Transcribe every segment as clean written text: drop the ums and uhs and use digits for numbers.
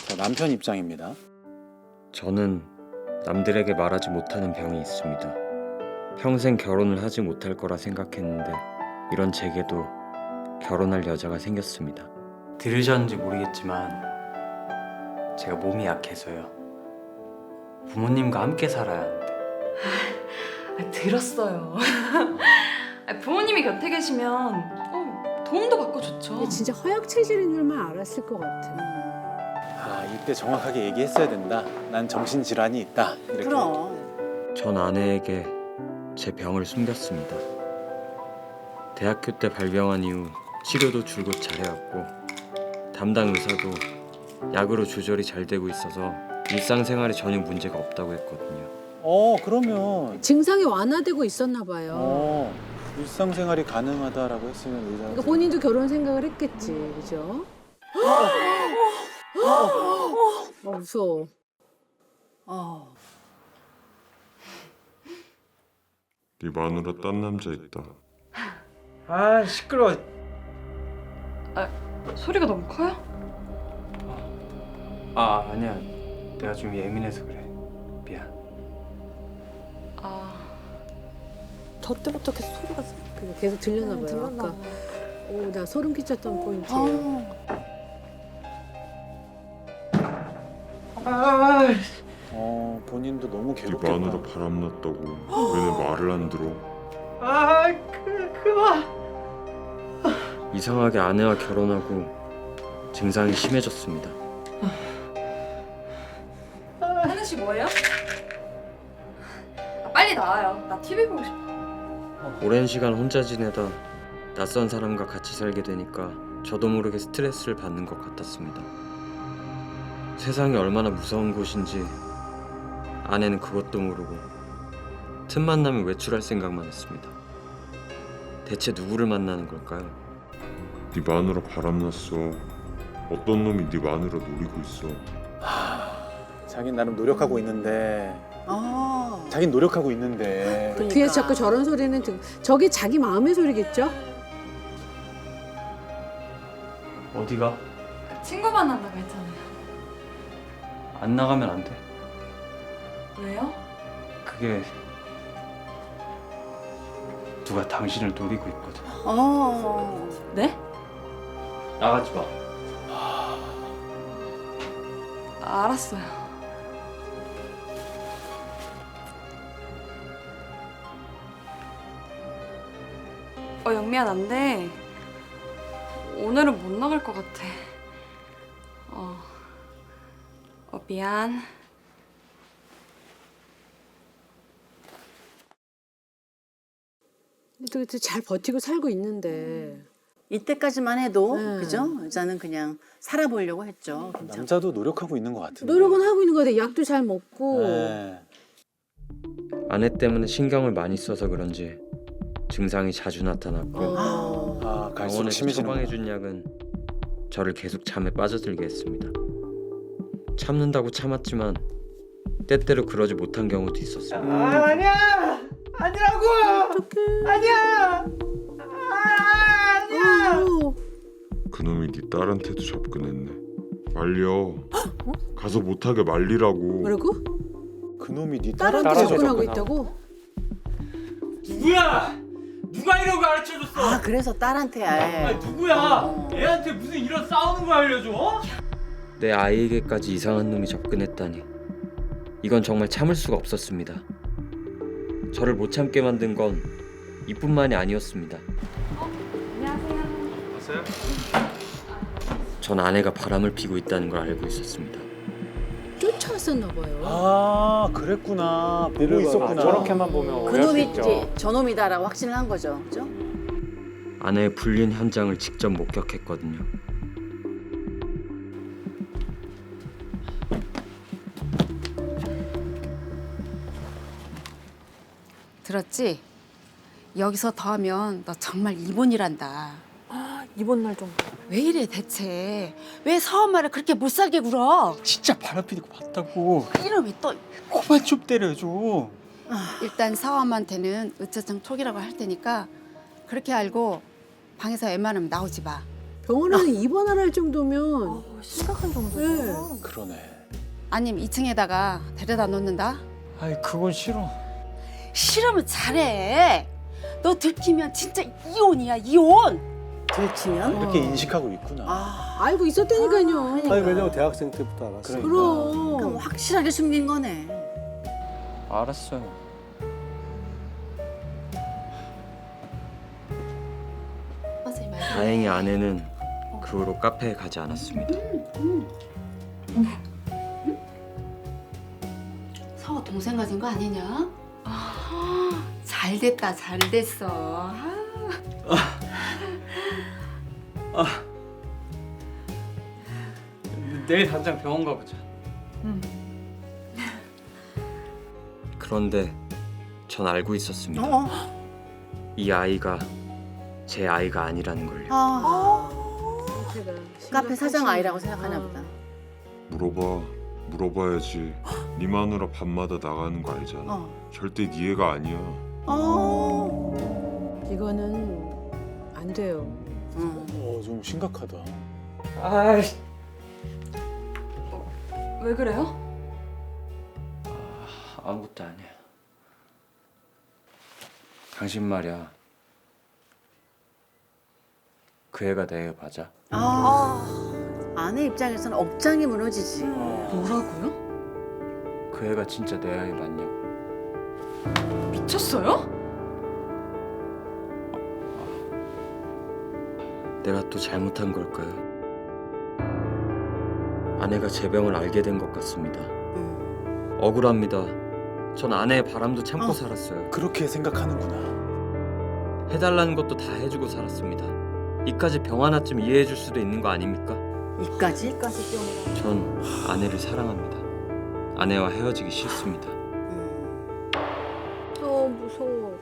저 남편 입장입니다. 저는 남들에게 말하지 못하는 병이 있습니다. 평생 결혼을 하지 못할 거라 생각했는데 이런 제게도 결혼할 여자가 생겼습니다. 들으셨는지 모르겠지만 제가 몸이 약해서요. 부모님과 함께 살아야 하는데. 들었어요. 부모님이 곁에 계시면 도움도 받고 좋죠. 근데 진짜 허약 체질인 줄만 알았을 것 같아. 아, 이때 정확하게 얘기했어야 된다. 난 정신질환이 있다. 이렇게. 그럼. 전 아내에게 제 병을 숨겼습니다. 대학교 때 발병한 이후 치료도 줄곧 잘해왔고 담당 의사도 약으로 조절이 잘 되고 있어서 일상생활에 전혀 문제가 없다고 했거든요. 그러면 증상이 완화되고 있었나 봐요. 일상생활이 가능하다라고 했으면 의사가 그러니까 본인도 결혼 생각을 했겠지, 그죠? 무서워. 네 마누라 딴 남자 있다. 아 시끄러워. 소리가 너무 커요? 아니야. 내가 좀 예민해서 그래. 미안. 저 때부터 계속 소리가 계속 들렸나 봐요. 들렸나 아까. 오, 나 소름 끼쳤던 포인트. 본인도 너무 네 괴롭겠다. 마누라 바람났다고 왜 내 말을 안 들어? 이상하게 아내와 결혼하고 증상이 심해졌습니다. 하는 씨 뭐예요? 빨리 나와요. 나 TV 보고 싶어. 오랜 시간 혼자 지내다 낯선 사람과 같이 살게 되니까 저도 모르게 스트레스를 받는 것 같았습니다. 세상이 얼마나 무서운 곳인지 아내는 그것도 모르고 틈만 나면 외출할 생각만 했습니다. 대체 누구를 만나는 걸까요? 네 마누라 바람났어. 어떤 놈이 네 마누라 노리고 있어. 자긴 나름 노력하고 있는데. 자긴 노력하고 있는데. 뒤에 자꾸 저런 소리는 저게 자기 마음의 소리겠죠? 어디가? 친구 만난다고 했잖아요. 안 나가면 안 돼. 왜요? 그게 누가 당신을 노리고 있거든. 네? 나가지 마. 알았어요. 영미야, 안 돼. 오늘은 못 나갈 것 같아. 미안. 또 잘 버티고 살고 있는데. 이때까지만 해도 네. 그죠? 여자는 그냥 살아보려고 했죠. 남자도 노력하고 있는 것 같은데. 노력은 하고 있는 거 같아. 약도 잘 먹고. 네. 아내 때문에 신경을 많이 써서 그런지 증상이 자주 나타났고 갈수록 병원에서 심해지는 처방해준 약은 저를 계속 잠에 빠져들게 했습니다. 참는다고 참았지만 때때로 그러지 못한 경우도 있었습니다. 아니야! 아니라고! 아니야! 아니야! 그놈이 네 딸한테도 접근했네. 말려. 가서 못하게 말리라고. 뭐라고? 그놈이 네 딸한테 딸한테 접근하고 접근하고. 있다고? 누구야? 누가 이런 거 가르쳐줬어? 그래서 딸한테 아예 누구야? 애한테 무슨 이런 싸우는 거 알려줘? 내 아이에게까지 이상한 놈이 접근했다니 이건 정말 참을 수가 없었습니다. 저를 못 참게 만든 건 이뿐만이 아니었습니다. 왔어요? 전 아내가 바람을 피고 있다는 걸 알고 있었습니다. 쫓아왔었나 봐요. 그랬구나. 보고 있었구나. 저렇게만 보면 그놈이 이제 저놈이다라고 확신을 한 거죠. 그죠? 아내의 불륜 현장을 직접 목격했거든요. 들었지? 여기서 더 하면 너 정말 입원이란다. 이번 날 정도. 왜 이래 대체? 왜 서엄마를 그렇게 못살게 굴어? 진짜 바람 피는 거 봤다고. 이놈이 또 그만 좀 때려줘. 일단 서엄한테는 으차장 촉이라고 할 테니까 그렇게 알고 방에서 웬만하면 나오지 마. 병원에는 입원을 할 정도면 심각한 정도죠. 네. 그러네. 아니면 2층에다가 데려다 놓는다. 아이 그건 싫어. 싫으면 잘해. 너 들키면 진짜 이혼이야, 이혼. 들키면? 이렇게 인식하고 있구나. 아, 알고 있었다니까요. 그러니까. 아니 왜냐면 대학생 때부터 알았어. 그러니까. 그럼 그럼. 확실하게 숨긴 거네. 알았어요. 다행히 아내는 그 후로 카페에 가지 않았습니다. 서호 동생 가진 거 아니냐? 잘 됐다, 잘 됐어. 내일 당장 병원 가보자. 그런데 전 알고 있었습니다. 이 아이가 제 아이가 아니라는 걸요. 카페 사장 아이라고 생각하나 보다. 물어봐야지. 네 마누라 밤마다 나가는 거 알잖아. 절대 네 애가 아니야. 이거는 안 돼요. 좀 심각하다. 아이 왜 그래요? 아무것도 아니야. 당신 말이야. 그 애가 내 애 맞아? 아내 입장에서는 억장이 무너지지. 뭐라고요? 그 애가 진짜 내 아이 맞냐고. 미쳤어요? 내가 또 잘못한 걸까요? 아내가 제 병을 알게 된 것 같습니다. 억울합니다. 전 아내의 바람도 참고 살았어요. 그렇게 생각하는구나. 해달라는 것도 다 해주고 살았습니다. 이까지 병 하나쯤 이해해줄 수도 있는 거 아닙니까? 이까지? 전 아내를 사랑합니다. 아내와 헤어지기 싫습니다. 무서워.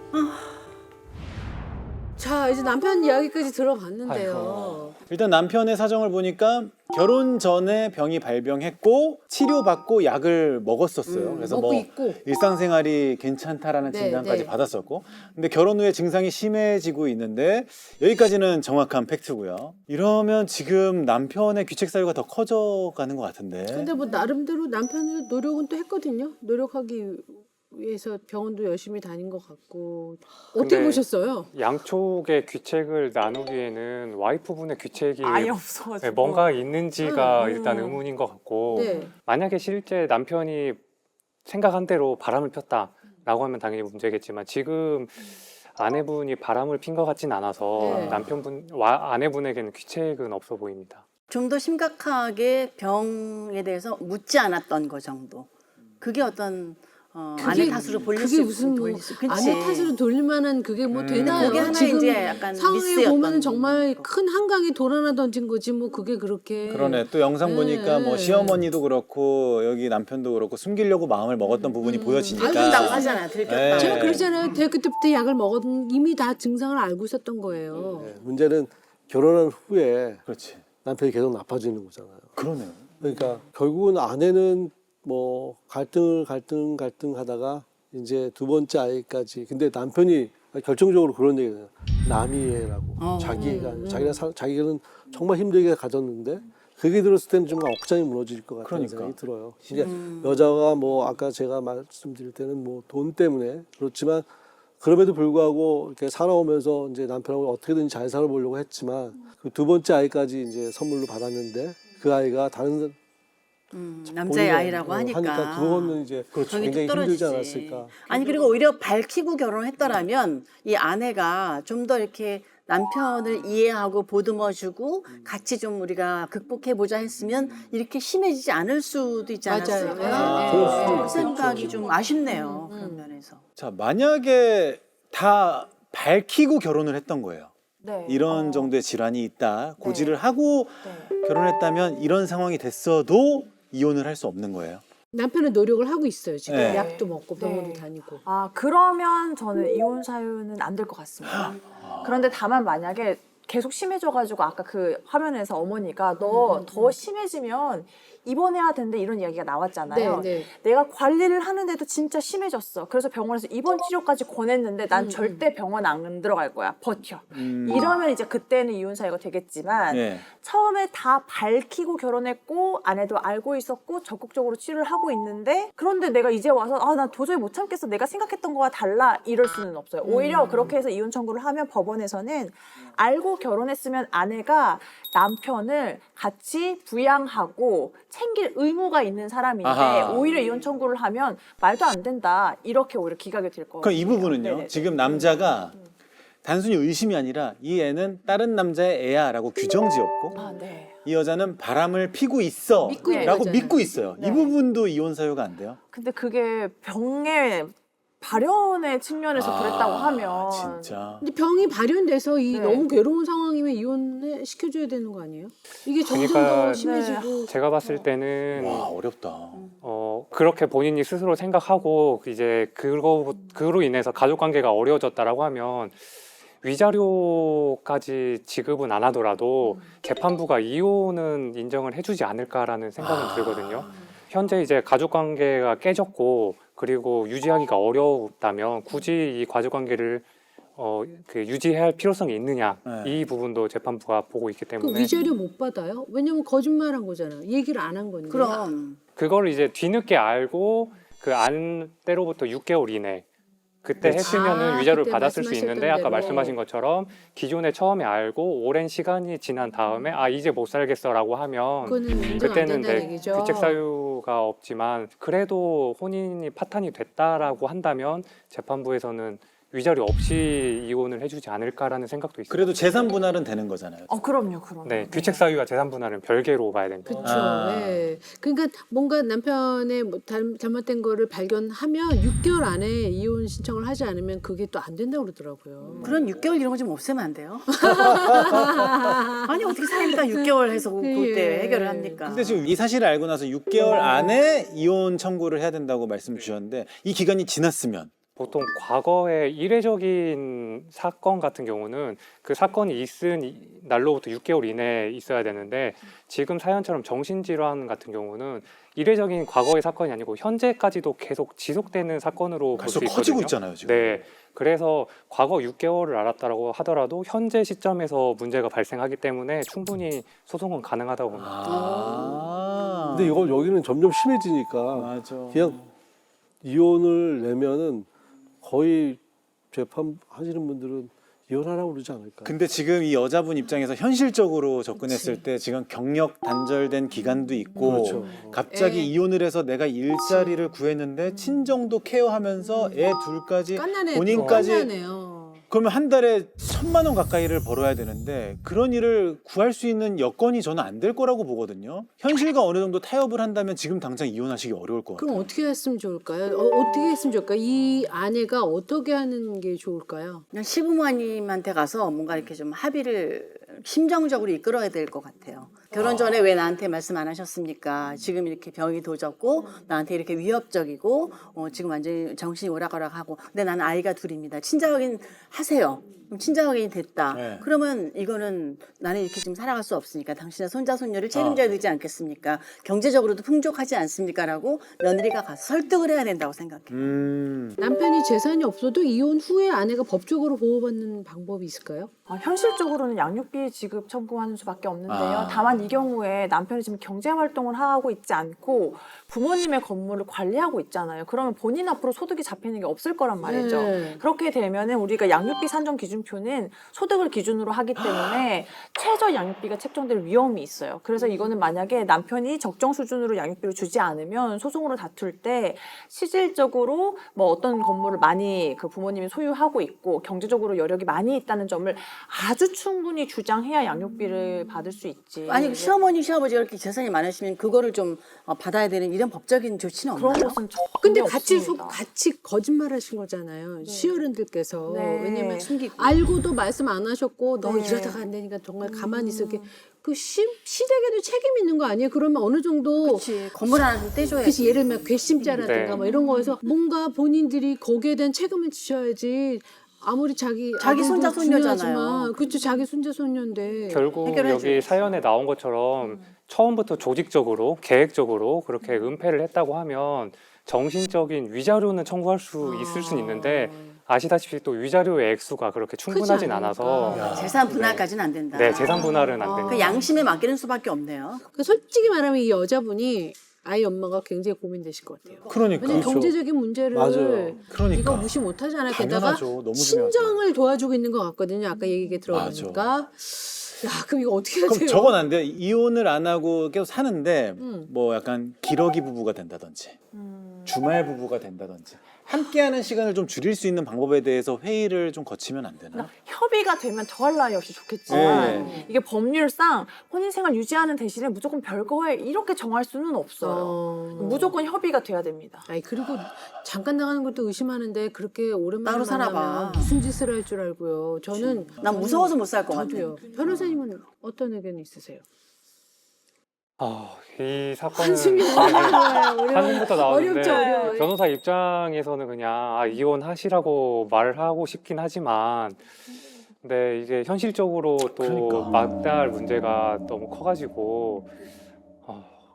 자, 이제 남편 이야기까지 들어봤는데요. 일단 남편의 사정을 보니까 결혼 전에 병이 발병했고 치료받고 약을 먹었었어요. 그래서 먹고 뭐 있고. 일상생활이 괜찮다라는 네, 진단까지 네. 받았었고, 근데 결혼 후에 증상이 심해지고 있는데 여기까지는 정확한 팩트고요. 이러면 지금 남편의 귀책 사유가 더 커져가는 것 같은데. 근데 뭐 나름대로 남편이 노력은 또 했거든요. 노력하기 위해서 병원도 열심히 다닌 것 같고. 어떻게 근데 보셨어요? 양쪽의 귀책을 나누기에는 와이프분의 귀책이 아예 없어가지고. 뭔가 있는지가 음. 일단 의문인 것 같고 네. 만약에 실제 남편이 생각한 대로 바람을 폈다라고 하면 당연히 문제겠지만 지금 아내분이 바람을 핀 것 같진 않아서 네. 아내분에게는 귀책은 없어 보입니다. 좀 더 심각하게 병에 대해서 묻지 않았던 거 정도. 그게 어떤 아내 탓으로 돌릴 그게 수 무슨 뭐 돌릴 수- 그치. 아내 탓으로 돌릴 만한 그게 뭐 되나요? 그게 하나 지금 이제 약간 상황에 미스였던 보면은 정말 거. 큰 한강에 돌 하나 던진 거지 뭐 그게 그렇게. 그러네. 또 영상 보니까 뭐 네. 시어머니도 그렇고 여기 남편도 그렇고 숨기려고 마음을 먹었던 부분이 보여지니까. 들켰다고 하잖아요. 들켰다고. 네. 제가 그러잖아요. 대학교 때부터 약을 먹었던 이미 다 증상을 알고 있었던 거예요. 네, 문제는 결혼한 후에 그렇지. 남편이 계속 나빠지는 거잖아요. 그러네요. 그러니까 결국은 아내는 뭐 갈등하다가 이제 두 번째 아이까지. 근데 남편이 결정적으로 그런 얘기를 해요. 남이 애라고. 자기는 정말 힘들게 가졌는데 그게 들었을 때는 정말 억장이 무너질 것 같다는 그러니까. 생각이 들어요. 이게 여자가 뭐 아까 제가 말씀드릴 때는 뭐 돈 때문에 그렇지만 그럼에도 불구하고 이렇게 살아오면서 이제 남편하고 어떻게든 잘 살아보려고 했지만 그 두 번째 아이까지 이제 선물로 받았는데 그 아이가 다른 남자의 아이라고 하니까. 그거는 이제 정이 굉장히 뚝 힘들지 떨어지지. 않았을까. 아니 그리고 오히려 밝히고 결혼했더라면 이 아내가 좀 더 이렇게 남편을 이해하고 보듬어주고 같이 좀 우리가 극복해보자 했으면 이렇게 심해지지 않을 수도 있지 맞아요. 않았을까. 네. 그 생각이 좀 아쉽네요. 그런 면에서. 자, 만약에 다 밝히고 결혼을 했던 거예요. 네. 이런 정도의 질환이 있다. 고지를 하고 결혼했다면 이런 상황이 됐어도 이혼을 할 수 없는 거예요. 남편은 노력을 하고 있어요. 지금 네. 약도 먹고 병원도 네. 다니고. 아 그러면 저는 이혼 사유는 안 될 것 같습니다. 그런데 다만 만약에 계속 심해져가지고 아까 그 화면에서 어머니가 너 더 심해지면 입원해야 되는데 이런 이야기가 나왔잖아요. 네. 내가 관리를 하는데도 진짜 심해졌어. 그래서 병원에서 입원 치료까지 권했는데 난 절대 병원 안 들어갈 거야. 버텨. 이러면 이제 그때는 이혼 사유가 되겠지만 예. 처음에 다 밝히고 결혼했고 아내도 알고 있었고 적극적으로 치료를 하고 있는데 그런데 내가 이제 와서 나 도저히 못 참겠어. 내가 생각했던 거와 달라. 이럴 수는 없어요. 오히려 그렇게 해서 이혼 청구를 하면 법원에서는 알고 결혼했으면 아내가 남편을 같이 부양하고 챙길 의무가 있는 사람인데 아하. 오히려 이혼 청구를 하면 말도 안 된다. 이렇게 오히려 기각이 될 거예요. 그럼 이 부분은요. 네네네. 지금 남자가 단순히 의심이 아니라 이 애는 다른 남자의 애야라고 규정지었고 네. 이 여자는 바람을 피고 있어 믿고 있는 라고 거잖아요. 믿고 있어요. 네. 이 부분도 이혼 사유가 안 돼요? 근데 그게 병의 발현의 측면에서 그랬다고 하면 진짜. 근데 병이 발현돼서 이 네. 너무 괴로운 상황이면 이혼을 시켜줘야 되는 거 아니에요? 이게 점점 그러니까 더 심해지고. 제가 봤을 때는 와 어렵다. 그렇게 본인이 스스로 생각하고 이제 그로 인해서 가족 관계가 어려워졌다라고 하면 위자료까지 지급은 안 하더라도 재판부가 이혼은 인정을 해주지 않을까라는 생각은 들거든요. 현재 이제 가족 관계가 깨졌고 그리고 유지하기가 어렵다면 굳이 이 가족 관계를 유지해야 할 필요성이 있느냐 네. 이 부분도 재판부가 보고 있기 그 때문에 위자료 못 받아요? 왜냐면 거짓말한 거잖아. 얘기를 안 한 건데. 그럼 그걸 이제 뒤늦게 알고 그 안 때로부터 6개월 이내 그때 그렇지. 했으면은 위자료를 그때 받았을 수 말씀하셨던 있는데 아까 대로. 말씀하신 것처럼 기존에 처음에 알고 오랜 시간이 지난 다음에 이제 못 살겠어라고 하면 그거는 인정 안 그때는 된다는 네, 얘기죠. 규책 사유가 없지만 그래도 혼인이 파탄이 됐다라고 한다면 재판부에서는 위자료 없이 이혼을 해주지 않을까라는 생각도 있어요. 그래도 재산 분할은 되는 거잖아요. 그럼요. 네, 규책 사유와 재산 분할은 별개로 봐야 됩니다. 그렇죠. 아. 예. 그러니까 뭔가 남편의 뭐 잘못된 거를 발견하면 6개월 안에 이혼 신청을 하지 않으면 그게 또 안 된다고 그러더라고요. 그런 6개월 이런 거 좀 없애면 안 돼요? 아니 어떻게 사니까 6개월 해서 그때 예. 해결을 합니까? 근데 지금 이 사실을 알고 나서 6개월 안에 이혼 청구를 해야 된다고 말씀 주셨는데 이 기간이 지났으면 보통 과거의 이례적인 사건 같은 경우는 그 사건이 있은 날로부터 6개월 이내에 있어야 되는데 지금 사연처럼 정신질환 같은 경우는 이례적인 과거의 사건이 아니고 현재까지도 계속 지속되는 사건으로 볼 수 계속 있거든요. 커지고 있잖아요 지금. 네, 그래서 과거 6개월을 알았다고 하더라도 현재 시점에서 문제가 발생하기 때문에 충분히 소송은 가능하다고 봅니다. 근데 이걸 여기는 점점 심해지니까 맞아. 그냥 이혼을 내면은 거의 재판 하시는 분들은 이혼하라고 그러지 않을까. 근데 지금 이 여자분 입장에서 현실적으로 접근했을 때 지금 경력 단절된 기간도 있고 그렇죠. 갑자기 애. 이혼을 해서 내가 일자리를 구했는데 친정도 케어하면서 애 둘까지 깐난해. 본인까지 깐난해요. 그러면 한 달에 1,000만 원 가까이를 벌어야 되는데 그런 일을 구할 수 있는 여건이 저는 안 될 거라고 보거든요. 현실과 어느 정도 타협을 한다면 지금 당장 이혼하시기 어려울 것 같아요. 그럼 어떻게 했으면 좋을까요? 어떻게 했으면 좋을까요? 이 아내가 어떻게 하는 게 좋을까요? 그냥 시부모님한테 가서 뭔가 이렇게 좀 합의를 심정적으로 이끌어야 될 것 같아요. 결혼 전에 왜 나한테 말씀 안 하셨습니까? 지금 이렇게 병이 도졌고 나한테 이렇게 위협적이고 지금 완전히 정신이 오락가락하고 근데 나는 아이가 둘입니다. 친자 확인 하세요. 그럼 친자 확인이 됐다. 네. 그러면 이거는 나는 이렇게 지금 살아갈 수 없으니까 당신의 손자 손녀를 책임져야 되지 않겠습니까? 경제적으로도 풍족하지 않습니까라고 며느리가 가서 설득을 해야 된다고 생각해요. 남편이 재산이 없어도 이혼 후에 아내가 법적으로 보호받는 방법이 있을까요? 현실적으로는 양육비 지급 청구하는 수밖에 없는데요. 아. 다만 이 경우에 남편이 지금 경제 활동을 하고 있지 않고 부모님의 건물을 관리하고 있잖아요. 그러면 본인 앞으로 소득이 잡히는 게 없을 거란 말이죠. 네. 그렇게 되면은 우리가 양육비 산정 기준표는 소득을 기준으로 하기 때문에 최저 양육비가 책정될 위험이 있어요. 그래서 이거는 만약에 남편이 적정 수준으로 양육비를 주지 않으면 소송으로 다툴 때 실질적으로 뭐 어떤 건물을 많이 그 부모님이 소유하고 있고 경제적으로 여력이 많이 있다는 점을 아주 충분히 주장해야 양육비를 받을 수 있지. 아니 시어머니 시아버지가 이렇게 재산이 많으시면 그거를 좀 받아야 되는 이런 법적인 조치는 없나요? 그런 것은 전혀 근데 없습니다. 같이 거짓말하신 거잖아요. 시어른들께서 네. 왜냐면 숨기고. 알고도 말씀 안 하셨고 너 네. 이러다가 안 되니까 정말 가만히 있어. 그 시댁에도 책임 있는 거 아니에요? 그러면 어느 정도 그렇지. 건물 하나 좀 떼줘야지. 그치, 예를 들면 괘씸죄라든가 네. 뭐 이런 거에서 뭔가 본인들이 거기에 대한 책임을 지셔야지. 아무리 자기 손자, 아들도 손녀잖아요. 중요하지만, 그렇죠. 자기 손자 손녀인데 결국 해결해줘야지. 여기 사연에 나온 것처럼 처음부터 조직적으로 계획적으로 그렇게 은폐를 했다고 하면 정신적인 위자료는 청구할 수 있을 수는 있는데 아시다시피 또 위자료의 액수가 그렇게 충분하진 않아서 야. 재산 분할까지는 안 된다. 네, 재산 분할은 안 된다. 그 양심에 맡기는 수밖에 없네요. 그 솔직히 말하면 이 여자분이 아이 엄마가 굉장히 고민되실 것 같아요. 그러니까. 왜냐면 경제적인 문제를 맞아요. 그러니까. 이거 무시 못하잖아요. 게다가 당연하죠. 너무 중요하죠. 친정을 도와주고 있는 것 같거든요. 아까 얘기 들어보니까. 야, 그럼 이거 어떻게 하세요? 그럼 저건 안 돼요. 이혼을 안 하고 계속 사는데 음. 뭐 약간 기러기 부부가 된다든지 주말 부부가 된다든지 함께하는 시간을 좀 줄일 수 있는 방법에 대해서 회의를 좀 거치면 안 되나? 협의가 되면 더할 나위 없이 좋겠지만 네. 이게 법률상 혼인생활 유지하는 대신에 무조건 별거에 이렇게 정할 수는 없어요. 무조건 협의가 돼야 됩니다. 아니 그리고 잠깐 나가는 것도 의심하는데 그렇게 오랜만에 따로 만나면 살아봐. 무슨 짓을 할 줄 알고요. 저는 난 무서워서 못 살 것 같아. 저도요. 변호사님은 어떤 의견이 있으세요? 이 사건은 한숨이 나와요. 한숨부터 나오는데 어렵죠, 어려워요. 변호사 입장에서는 그냥 이혼하시라고 말을 하고 싶긴 하지만 근데 이게 현실적으로 또 그러니까. 맞대야 할 문제가 너무 커가지고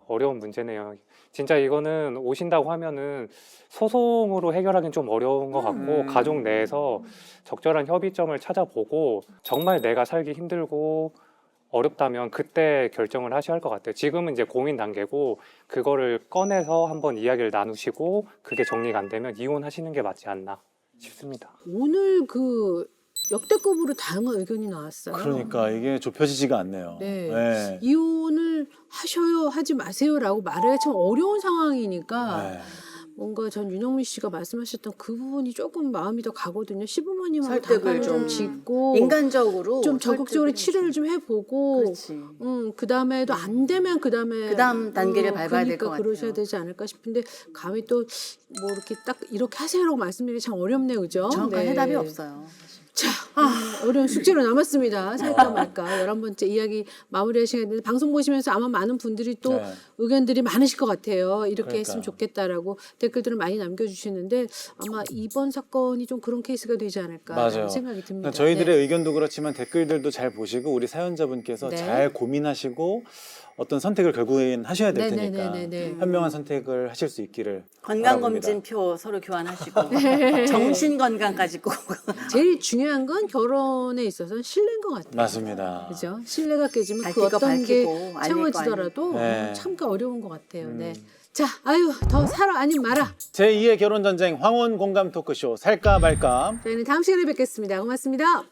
어려운 문제네요. 진짜 이거는 오신다고 하면은 소송으로 해결하기는 좀 어려운 것 같고 가족 내에서 적절한 협의점을 찾아보고 정말 내가 살기 힘들고 어렵다면 그때 결정을 하셔야 할 것 같아요. 지금은 이제 고민 단계고 그거를 꺼내서 한번 이야기를 나누시고 그게 정리가 안 되면 이혼하시는 게 맞지 않나 싶습니다. 오늘 그 역대급으로 다양한 의견이 나왔어요. 그러니까 이게 좁혀지지가 않네요. 네. 네. 이혼을 하셔요, 하지 마세요라고 말하기가 참 어려운 상황이니까 네. 뭔가 전 윤영민 씨가 말씀하셨던 그 부분이 조금 마음이 더 가거든요. 시부모님하고 설득을 다가를 좀 좀 짓고 인간적으로 좀 적극적으로 설득을 치료를 좀 해보고 그렇지. 그 다음에도 안 되면 그 다음에 그다음 단계를 밟아야 될것 같아요. 그러셔야 되지 않을까 싶은데 감히 또 뭐 이렇게 딱 이렇게 하세요라고 말씀드리기 참 어렵네요, 그죠? 정확한 네. 해답이 없어요. 자, 어려운 숙제로 남았습니다. 살까 말까 11번째 이야기 마무리할 시간인데 방송 보시면서 아마 많은 분들이 또 네. 의견들이 많으실 것 같아요. 이렇게 그러니까요. 했으면 좋겠다라고 댓글들을 많이 남겨주시는데 아마 이번 사건이 좀 그런 케이스가 되지 않을까 맞아요. 생각이 듭니다. 그러니까 저희들의 네. 의견도 그렇지만 댓글들도 잘 보시고 우리 사연자분께서 네. 잘 고민하시고 어떤 선택을 결국엔 하셔야 될 테니까 네네네네. 현명한 선택을 하실 수 있기를 건강검진표 서로 교환하시고 정신 건강까지 꼭. 제일 중요한 건 결혼에 있어서는 신뢰인 것 같아요. 맞습니다. 그죠? 신뢰가 깨지면 그 밝힐 거 어떤 게 밝히고, 아닐 거 채워지더라도 네. 참가 어려운 것 같아요. 네. 자, 아유, 더 살아 아님 말아. 제2의 결혼 전쟁 황혼 공감 토크쇼 살까 말까. 저희는 다음 시간에 뵙겠습니다. 고맙습니다.